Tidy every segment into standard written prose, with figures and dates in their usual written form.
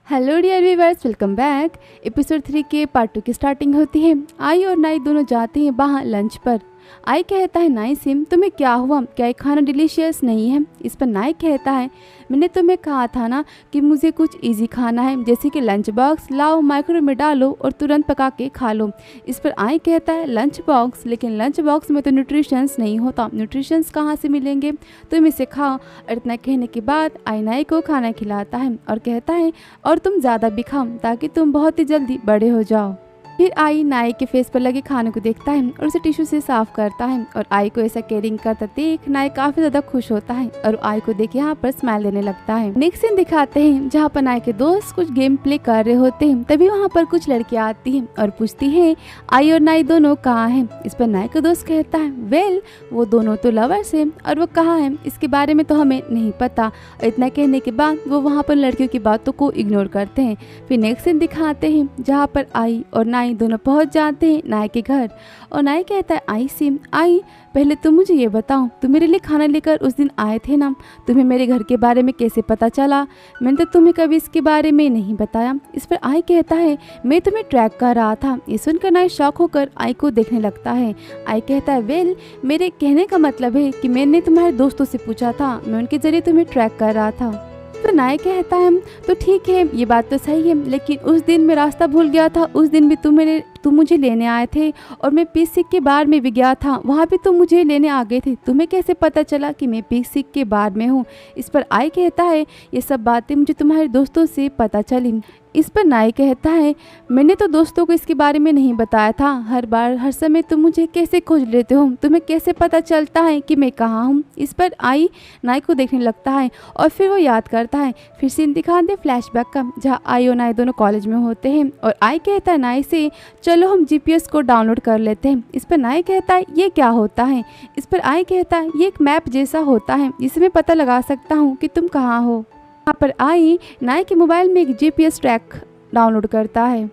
Hello dear viewers, welcome back. Episode 3 के part 2 की starting होती है। आई और नाई दोनों जाते हैं बाहर लंच पर। आई कहता है नाई से, तुम्हें क्या हुआ, क्या ये खाना डिलीशियस नहीं है? इस पर नाई कहता है, मैंने तुम्हें कहा था ना कि मुझे कुछ इजी खाना है, जैसे कि लंच बॉक्स लाओ, माइक्रोवेव में डालो और तुरंत पका के खा लो। इस पर आई कहता है लंच बॉक्स, लेकिन लंच बॉक्स में तो न्यूट्रिशंस नहीं होता, न्यूट्रिशंस कहाँ से मिलेंगे, तुम इसे खाओ। और इतना कहने के बाद आई नाई को खाना खिलाता है और कहता है और तुम ज़्यादा भी खाओ ताकि तुम बहुत ही जल्दी बड़े हो जाओ। फिर आई नाई के फेस पर लगे खाने को देखता है और उसे टिश्यू से साफ करता है और आई को ऐसा केयरिंग करता देख नाई काफी ज्यादा खुश होता है और आई को देख यहाँ पर स्माइल देने लगता है। नेक्स्ट सीन दिखाते हैं जहाँ पर नाई के दोस्त कुछ गेम प्ले कर रहे होते हैं। तभी वहाँ पर कुछ लड़कियाँ आती हैं और पूछती है आई और नाई दोनों कहाँ हैं। इस पर नाई का दोस्त कहता है वेल वो दोनों तो लवर्स हैं और वो कहाँ हैं इसके बारे में तो हमें नहीं पता। और इतना कहने के बाद वो वहाँ पर लड़कियों की बातों को इग्नोर करते हैं। फिर नेक्स्ट सीन दिखाते हैं जहाँ पर आई और नाई दोनों पहुंच जाते हैं नाई के घर और नाई कहता है आई से, आई पहले तुम मुझे ये बताओ, तुम मेरे लिए खाना लेकर उस दिन आए थे ना, तुम्हें मेरे घर के बारे में कैसे पता चला? मैंने तो तुम्हें कभी इसके बारे में नहीं बताया। इस पर आई कहता है मैं तुम्हें ट्रैक कर रहा था। ये सुनकर नाई शॉक होकर आई को देखने लगता है। आई कहता है वेल मेरे कहने का मतलब है कि मैंने तुम्हारे दोस्तों से पूछा था, मैं उनके जरिए तुम्हें ट्रैक कर रहा था। तो नाई कहता है तो ठीक है ये बात तो सही है, लेकिन उस दिन मैं रास्ता भूल गया था, उस दिन भी तुम मुझे लेने आए थे और मैं पीस सिक के बार में भी गया था, वहाँ भी तुम मुझे लेने आ गए थे, तुम्हें कैसे पता चला कि मैं पीस सिक के बार में हूँ? इस पर आई कहता है ये सब बातें मुझे तुम्हारे दोस्तों से पता चली। इस पर नाई कहता है मैंने तो दोस्तों को इसके बारे में नहीं बताया था, हर बार हर समय तुम मुझे कैसे खोज लेते हो, तुम्हें कैसे पता चलता है कि मैं कहाँ हूँ? इस पर आई नाई को देखने लगता है और फिर वो याद करता है। फिर सीन दिखा दे फ्लैशबैक का जहाँ आई और नाई दोनों कॉलेज में होते हैं और आई कहता है नाई से चलो हम जीपीएस को डाउनलोड कर लेते हैं। इस पर नाई कहता है ये क्या होता है? इस पर आई कहता है ये एक मैप जैसा होता है जिससे मैं पता लगा सकता हूँ कि तुम कहाँ हो। यहाँ पर आई नाई के मोबाइल में एक जीपीएस ट्रैक डाउनलोड करता है।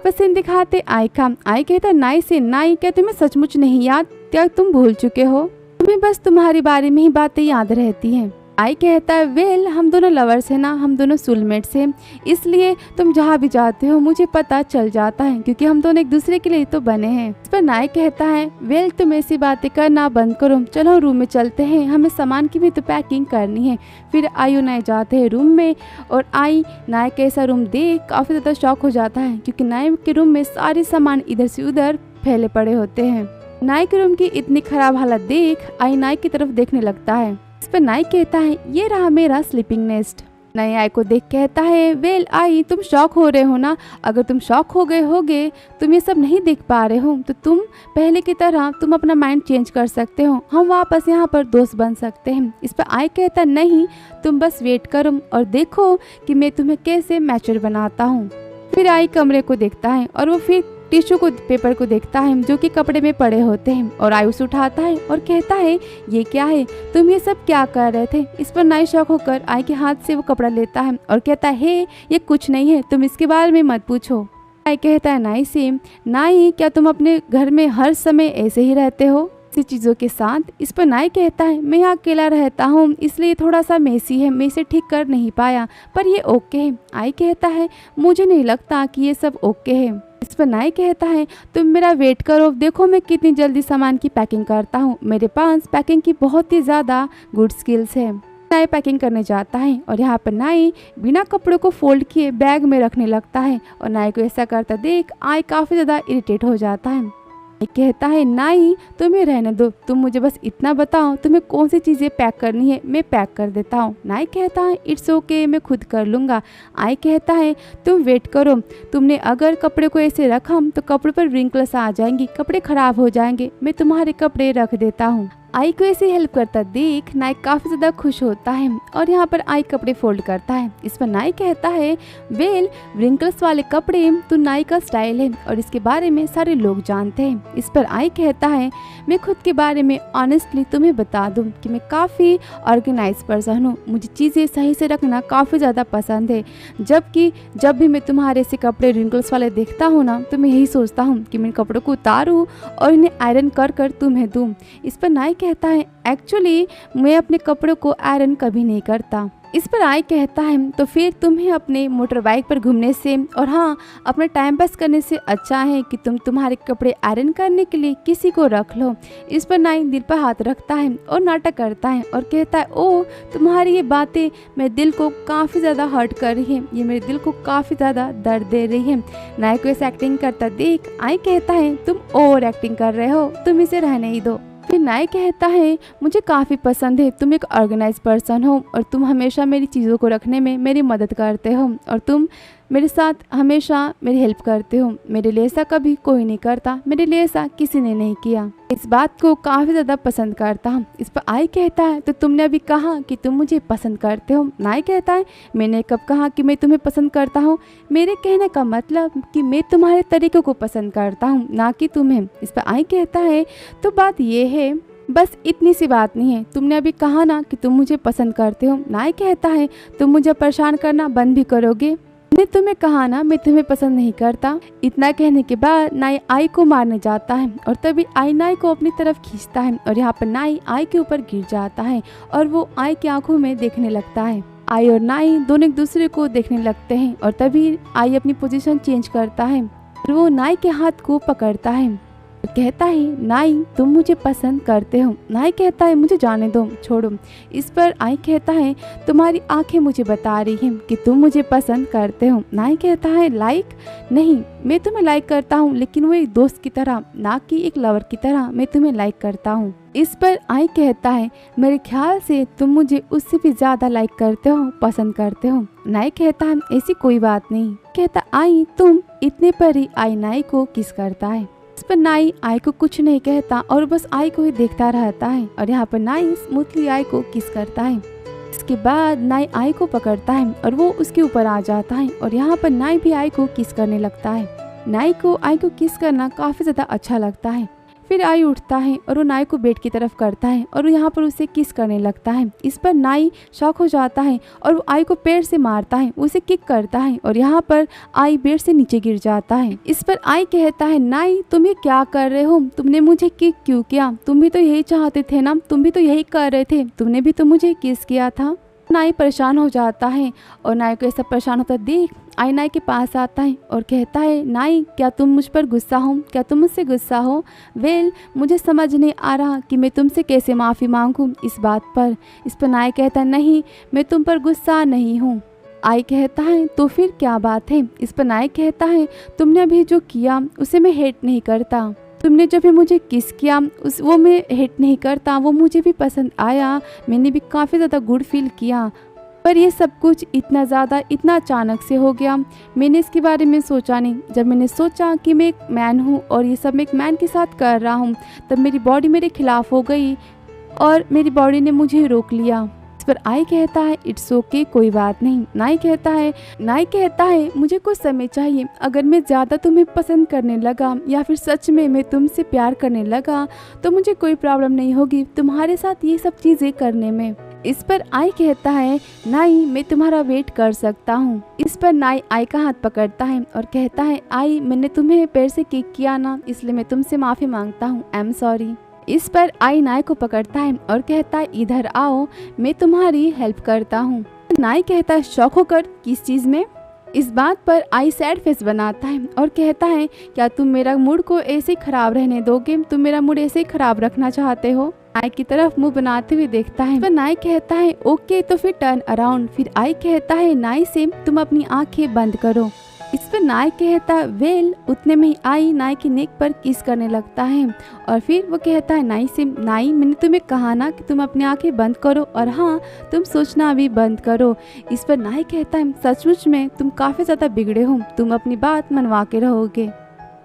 सीन दिखाते आई का। आई कहता है नाई से, नाई क्या तुम्हें सचमुच नहीं याद, क्या तुम भूल चुके हो? तुम्हें बस तुम्हारे बारे में ही बातें याद रहती हैं। आई कहता है वेल हम दोनों लवर्स हैं ना, हम दोनों सोलमेट्स हैं, इसलिए तुम जहाँ भी जाते हो मुझे पता चल जाता है क्योंकि हम दोनों एक दूसरे के लिए तो बने हैं। इस पर नाई कहता है वेल तुम ऐसी बातें करना बंद करो, चलो रूम में चलते हैं, हमें सामान की भी तो पैकिंग करनी है। फिर आई और नाई जाते हैं रूम में और आई नाई का ऐसा रूम देख काफ़ी ज़्यादा शॉक हो जाता है क्योंकि नाई के रूम में सारे सामान इधर से उधर फैले पड़े होते हैं। नाई के रूम की इतनी खराब हालत देख आई नाई की तरफ देखने लगता है। इस पर नाई कहता है ये रहा मेरा स्लीपिंग नेस्ट। नाई आई को देख कहता है वेल आई तुम शॉक हो रहे हो ना, अगर तुम शॉक हो गए होगे, तुम ये सब नहीं देख पा रहे हो तो तुम पहले की तरह तुम अपना माइंड चेंज कर सकते हो, हम वापस यहाँ पर दोस्त बन सकते हैं। इस पर आई कहता नहीं तुम बस वेट करो और देखो कि मैं तुम्हें कैसे मैच्योर बनाता हूँ। फिर आई कमरे को देखता है और वो फिर टिश्यू को पेपर को देखता है जो कि कपड़े में पड़े होते हैं और आई उसे उठाता है और कहता है ये क्या है, तुम ये सब क्या कर रहे थे? इस पर नाई शॉक होकर आई के हाथ से वो कपड़ा लेता है और कहता है ये कुछ नहीं है, तुम इसके बारे में मत पूछो। आई कहता है नाई से, नाई क्या तुम अपने घर में हर समय ऐसे ही रहते हो चीज़ों के साथ? इस पर नाई कहता है मैं यहाँ अकेला रहता हूँ इसलिए थोड़ा सा मेसी है, मैं इसे ठीक कर नहीं पाया, पर ये ओके है। आई कहता है मुझे नहीं लगता कि ये सब ओके है। इस पर नाई कहता है तुम मेरा वेट करो, देखो मैं कितनी जल्दी सामान की पैकिंग करता हूँ, मेरे पास पैकिंग की बहुत ही ज़्यादा गुड स्किल्स है। नाई पैकिंग करने जाता है और यहाँ पर नाई बिना कपड़ों को फोल्ड किए बैग में रखने लगता है और नाई को ऐसा करता देख आई काफ़ी ज़्यादा इरिटेट हो जाता है। कहता है नाई तुम्हें रहने दो, तुम मुझे बस इतना बताओ तुम्हें कौन सी चीज़ें पैक करनी है, मैं पैक कर देता हूँ। नाई कहता है इट्स ओके मैं खुद कर लूँगा। आई कहता है तुम वेट करो, तुमने अगर कपड़े को ऐसे रखा तो कपड़े पर रिंकल्स आ जाएंगी, कपड़े खराब हो जाएंगे, मैं तुम्हारे कपड़े रख देता हूँ। आई को ऐसे हेल्प करता देख नाई काफ़ी ज़्यादा खुश होता है और यहाँ पर आई कपड़े फोल्ड करता है। इस पर नाई कहता है वेल रिंकल्स वाले कपड़े तो नाई का स्टाइल है और इसके बारे में सारे लोग जानते हैं। इस पर आई कहता है मैं खुद के बारे में ऑनेस्टली तुम्हें बता दूं कि मैं काफ़ी ऑर्गेनाइज पर्सन हूँ, मुझे चीज़ें सही से रखना काफ़ी ज़्यादा पसंद है, जबकि जब भी मैं तुम्हारे से कपड़े रिंकल्स वाले देखता हूँ ना तो मैं यही सोचता हूँ कि मैं कपड़ों को उतारूँ और इन्हें आयरन कर कर तुम्हें दूँ। इस पर नाई कहता है एक्चुअली मैं अपने कपड़ों को आयरन कभी नहीं करता। इस पर आई कहता है तो फिर तुम्हें अपने मोटर बाइक पर घूमने से और हाँ अपना टाइम पास करने से अच्छा है कि तुम तुम्हारे कपड़े आयरन करने के लिए किसी को रख लो। इस पर नाई दिल पर हाथ रखता है और नाटक करता है और कहता है ओ तुम्हारी ये बातें मेरे दिल को काफ़ी ज़्यादा हर्ट कर रही है, ये मेरे दिल को काफ़ी ज़्यादा दर्द दे रही है। नाई को ऐसे एक्टिंग करता देख आई कहता है तुम ओवर एक्टिंग कर रहे हो, तुम इसे रहने ही दो। फिर नाई कहता है मुझे काफ़ी पसंद है, तुम एक ऑर्गेनाइज पर्सन हो और तुम हमेशा मेरी चीज़ों को रखने में मेरी मदद करते हो और तुम मेरे साथ हमेशा मेरी हेल्प करते हो। मेरे लिए ऐसा कभी कोई नहीं करता, मेरे लिए ऐसा किसी ने नहीं किया। इस बात को काफ़ी ज़्यादा पसंद करता हूँ। इस पर आई कहता है तो तुमने अभी कहा कि तुम मुझे पसंद करते हो। नाई कहता है मैंने कब कहा कि मैं तुम्हें पसंद करता हूँ, मेरे कहने का मतलब कि मैं तुम्हारे तरीक़ों को पसंद करता हूँ ना कि तुम्हें। इस पर आई कहता है तो बात ये है, बस इतनी सी बात नहीं है, तुमने अभी कहा ना कि तुम मुझे पसंद करते हो। नाई कहता है तुम मुझे परेशान करना बंद भी करोगे, मैंने तुम्हें कहा ना मैं तुम्हें पसंद नहीं करता। इतना कहने के बाद नाई आई को मारने जाता है और तभी आई नाई को अपनी तरफ खींचता है और यहाँ पर नाई आई के ऊपर गिर जाता है और वो आई की आंखों में देखने लगता है। आई और नाई दोनों एक दूसरे को देखने लगते हैं और तभी आई अपनी पोजीशन चेंज करता है और वो नाई के हाथ को पकड़ता है और कहता है नाई तुम मुझे पसंद करते हो। नाई कहता है मुझे जाने दो, छोड़ो। इस पर आई कहता है तुम्हारी आंखें मुझे बता रही हैं कि तुम मुझे पसंद करते हो। नाई कहता है लाइक नहीं, मैं तुम्हें लाइक करता हूँ लेकिन वो एक दोस्त की तरह, ना कि एक लवर की तरह मैं तुम्हें लाइक करता हूँ। इस पर आई कहता है मेरे ख्याल से तुम मुझे उससे भी ज़्यादा लाइक करते हो, पसंद करते हो। नाई कहता है ऐसी कोई बात नहीं। कहता आई तुम, इतने पर ही आई नाई को किस करता है। इस पर नाई आई को कुछ नहीं कहता और बस आई को ही देखता रहता है और यहाँ पर नाई स्मूथली आई को किस करता है। इसके बाद नाई आई को पकड़ता है और वो उसके ऊपर आ जाता है और यहाँ पर नाई भी आई को किस करने लगता है। नाई को आई को किस करना काफ़ी ज़्यादा अच्छा लगता है। फिर आई उठता है और वो नाई को बेड की तरफ करता है और वो यहाँ पर उसे किस करने लगता है। इस पर नाई शॉक हो जाता है और वो आई को पैर से मारता है, उसे किक करता है और यहाँ पर आई बेड से नीचे गिर जाता है। इस पर आई कहता है नाई तुम ये क्या कर रहे हो, तुमने मुझे किक क्यों किया, तुम भी तो यही चाहते थे ना, तुम भी तो यही कर रहे थे, तुमने भी तो मुझे किस किया था। नाई परेशान हो जाता है और नाई को ऐसा परेशान होता देख आई नाई के पास आता है और कहता है नाई क्या तुम मुझ पर गुस्सा हो, क्या तुम मुझसे गुस्सा हो। वेल मुझे समझ नहीं आ रहा कि मैं तुमसे कैसे माफ़ी मांगूं इस बात पर। इस पर नाई कहता है नहीं मैं तुम पर गुस्सा नहीं हूँ। आई कहता है तो फिर क्या बात है। इस पर नाई कहता है तुमने अभी जो किया उसे मैं हेट नहीं करता, तुमने जब भी मुझे किस किया वो मैं हेट नहीं करता, वो मुझे भी पसंद आया, मैंने भी काफ़ी ज़्यादा गुड फील किया, पर ये सब कुछ इतना ज़्यादा इतना अचानक से हो गया, मैंने इसके बारे में सोचा नहीं। जब मैंने सोचा कि मैं एक मैन हूँ और ये सब मैं एक मैन के साथ कर रहा हूँ तब मेरी बॉडी मेरे खिलाफ हो गई और मेरी बॉडी ने मुझे रोक लिया। इस पर आई कहता है इट्स ओके कोई बात नहीं। नाई कहता है मुझे कुछ समय चाहिए, अगर मैं ज़्यादा तुम्हें पसंद करने लगा या फिर सच में मैं तुमसे प्यार करने लगा तो मुझे कोई प्रॉब्लम नहीं होगी तुम्हारे साथ ये सब चीज़ें करने में। इस पर आई कहता है नाई मैं तुम्हारा वेट कर सकता हूँ। इस पर नाई आई का हाथ पकड़ता है और कहता है आई मैंने तुम्हें पैर से किक किया ना, इसलिए मैं तुमसे माफ़ी मांगता हूँ, आई एम सॉरी। इस पर आई नाई को पकड़ता है और कहता है इधर आओ मैं तुम्हारी हेल्प करता हूँ। नाई कहता है शौक होकर किस चीज़ में। इस बात पर आई सैड फेस बनाता है और कहता है क्या तुम मेरा मूड को ऐसे ही ख़राब रहने दोगे, तुम मेरा मूड ऐसे ही ख़राब रखना चाहते हो। नाई की तरफ मुंह बनाते हुए देखता है पर नाई कहता है ओके तो फिर टर्न अराउंड। फिर आई कहता है नाई से तुम अपनी आंखें बंद करो। इस पर नाई कहता है वेल उतने में ही आई नाई की नेक पर किस करने लगता है और फिर वो कहता है नाई से नाई मैंने तुम्हें कहा ना कि तुम अपनी आंखें बंद करो और हाँ तुम सोचना भी बंद करो। इस पर नाई कहता है सचमुच में तुम काफ़ी ज़्यादा बिगड़े हो, तुम अपनी बात मनवा के रहोगे।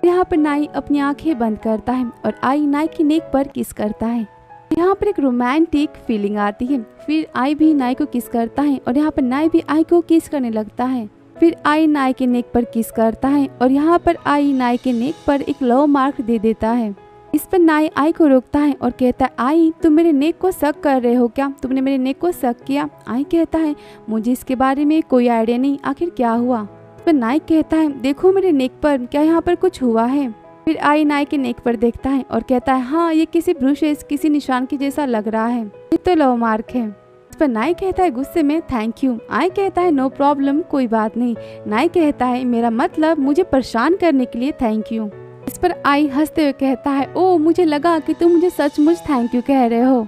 यहाँ पर नाई अपनी आंखें बंद करता है और आई नाई की नेक पर किस करता है। यहाँ पर एक रोमांटिक फीलिंग आती है। फिर आई भी नाई को किस करता है और यहाँ पर नाई भी आई को किस करने लगता है। फिर आई नाई के नेक पर किस करता है और यहाँ पर आई नाई के नेक पर एक लव मार्क दे देता है। इस पर नाई आई को रोकता है और कहता है आई तुम मेरे नेक को शक कर रहे हो क्या, तुमने मेरे नेक को शक किया। आई कहता है मुझे इसके बारे में कोई आइडिया नहीं, आखिर क्या हुआ। इस पर नाई कहता है देखो मेरे नेक पर, क्या यहाँ पर कुछ हुआ है। फिर आई नाई के नेक पर देखता है और कहता है हाँ ये किसी ब्रूशेस किसी निशान के जैसा लग रहा है, ये तो लव मार्क है। इस पर नाई कहता है गुस्से में थैंक यू। आई कहता है नो प्रॉब्लम, कोई बात नहीं। नाई कहता है मेरा मतलब मुझे परेशान करने के लिए थैंक यू। इस पर आई हंसते हुए कहता है ओ मुझे लगा कि तुम मुझे सचमुच थैंक यू कह रहे हो।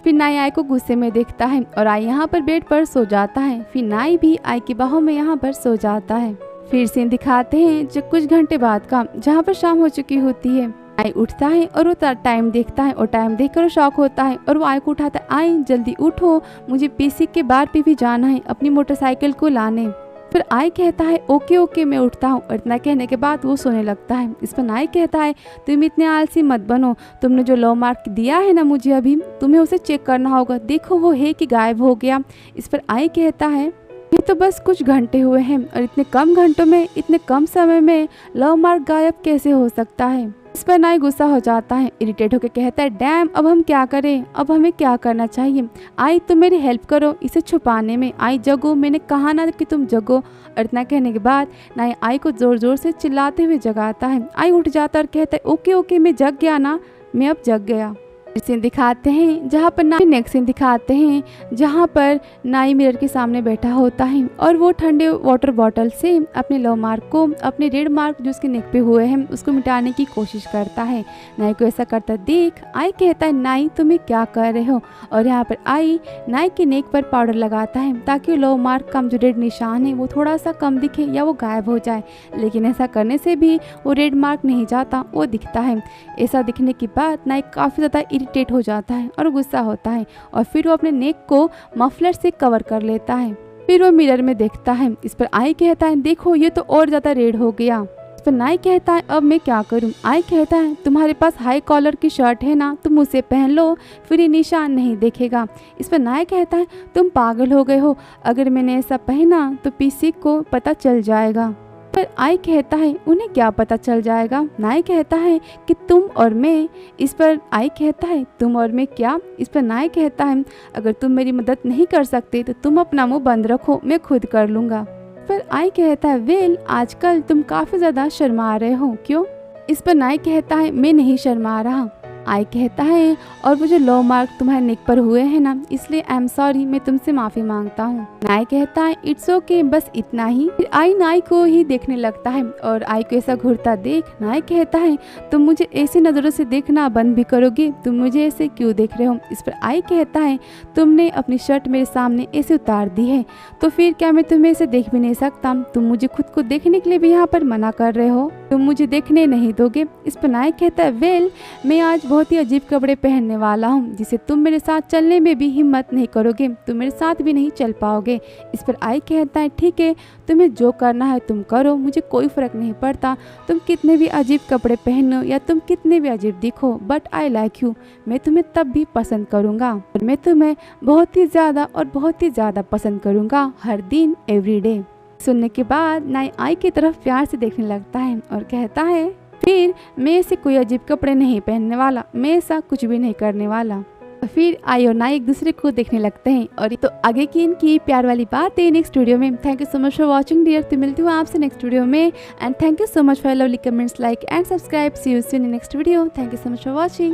फिर नाई आई को गुस्से में देखता है और आई यहाँ पर बेड पर सो जाता है। फिर नाई भी आई की बाहों में यहाँ पर सो जाता है। फिर सीन दिखाते हैं जो कुछ घंटे बाद का, जहाँ पर शाम हो चुकी होती है। आई उठता है और वो टाइम देखता है और टाइम देखकर वो शॉक होता है और वो आई को उठाता है, आई जल्दी उठो, मुझे पीसी के बार पे भी जाना है अपनी मोटरसाइकिल को लाने। फिर आई कहता है ओके ओके मैं उठता हूँ, और इतना कहने के बाद वो सोने लगता है। इस पर नाई कहता है तुम इतने आलसी मत बनो, तुमने जो लो मार्क दिया है ना मुझे अभी, तुम्हें उसे चेक करना होगा, देखो वो है कि गायब हो गया। इस पर आई कहता है ये तो बस कुछ घंटे हुए हैं और इतने कम घंटों में इतने कम समय में लव मार्क गायब कैसे हो सकता है। इस पर नाई गुस्सा हो जाता है, इरिटेट होकर कहता है डैम अब हम क्या करें, अब हमें क्या करना चाहिए। आई तुम मेरी हेल्प करो इसे छुपाने में। आई जगो, मैंने कहा ना कि तुम जगो। और इतना कहने के बाद नाई आई को जोर जोर से चिल्लाते हुए जगाता है। आई उठ जाता और कहता है ओके ओके मैं जग गया ना, मैं अब जग गया। सीन दिखाते हैं जहाँ पर नाई, नेक्स्ट सीन दिखाते हैं जहाँ पर नाई मिरर के सामने बैठा होता है और वो ठंडे वाटर बॉटल से अपने लव मार्क को, अपने रेड मार्क जो उसके नेक पे हुए हैं उसको मिटाने की कोशिश करता है। नाई को ऐसा करता देख आई कहता है नाई तुम्हें क्या कर रहे हो, और यहाँ पर आई नाई के नेक पर पाउडर लगाता है ताकि लव मार्क का जो रेड निशान है वो थोड़ा सा कम दिखे या वो गायब हो जाए। लेकिन ऐसा करने से भी वो रेड मार्क नहीं जाता, वो दिखता है। ऐसा दिखने के बाद नाई काफ़ी ज़्यादा इरिटेट हो जाता है और गुस्सा होता है और फिर वो अपने नेक को मफलर से कवर कर लेता है। फिर वो मिरर में देखता है। इस पर आई कहता है देखो ये तो और ज़्यादा रेड हो गया। इस पर नाई कहता है अब मैं क्या करूं। आई कहता है तुम्हारे पास हाई कॉलर की शर्ट है ना, तुम उसे पहन लो, फिर ये निशान नहीं देखेगा। इस पर नाई कहता है तुम पागल हो गए हो, अगर मैंने ऐसा पहना तो पीसी को पता चल जाएगा। पर आई कहता है उन्हें क्या पता चल जाएगा। नाई कहता है कि तुम और मैं। इस पर आई कहता है तुम और मैं क्या। इस पर नाई कहता है अगर तुम मेरी मदद नहीं कर सकते तो तुम अपना मुंह बंद रखो, मैं खुद कर लूँगा। पर आई कहता है वेल आजकल तुम काफ़ी ज़्यादा शर्मा रहे हो, क्यों। इस पर नाई कहता है मैं नहीं शर्मा रहा। आई कहता है और वो जो लो मार्क तुम्हारे नेक पर हुए हैं ना, इसलिए आई एम सॉरी, मैं तुमसे माफ़ी मांगता हूँ। नाई कहता है इट्स ओके, बस इतना ही। फिर आई नाई को ही देखने लगता है और आई को ऐसा घूरता देख नाई कहता है तुम मुझे ऐसी नज़रों से देखना बंद भी करोगे, तुम मुझे ऐसे क्यों देख रहे हो। इस पर आई कहता है तुमने अपनी शर्ट मेरे सामने ऐसे उतार दी है तो फिर क्या मैं तुम्हें ऐसे देख भी नहीं सकता। तुम मुझे खुद को देखने के लिए भी यहाँ पर मना कर रहे हो, तुम मुझे देखने नहीं दोगे। इस पर नाई कहता है वेल मैं आज बहुत ही अजीब कपड़े पहनने वाला हूँ जिसे तुम मेरे साथ चलने में भी हिम्मत नहीं करोगे, तुम मेरे साथ भी नहीं चल पाओगे। इस पर आई कहता है ठीक है तुम्हें जो करना है तुम करो, मुझे कोई फ़र्क नहीं पड़ता, तुम कितने भी अजीब कपड़े पहनो या तुम कितने भी अजीब दिखो, बट आई लाइक यू, मैं तुम्हें तब भी पसंद करूँगा और मैं तुम्हें बहुत ही ज़्यादा पसंद करूँगा, हर दिन एवरी डे। सुनने के बाद नाई आई की तरफ प्यार से देखने लगता है और कहता है फिर मैं ऐसे कोई अजीब कपड़े नहीं पहनने वाला, मैं ऐसा कुछ भी नहीं करने वाला। फिर आई और नाई एक दूसरे को देखने लगते हैं और तो आगे की इनकी प्यार वाली बात है नेक्स्ट वीडियो में। Thank you so much for watching dear, तो मिलती हूँ आपसे नेक्स्ट वीडियो में and thank you so much for lovely comments, like and subscribe. See you soon in next video. Thank you so much for watching.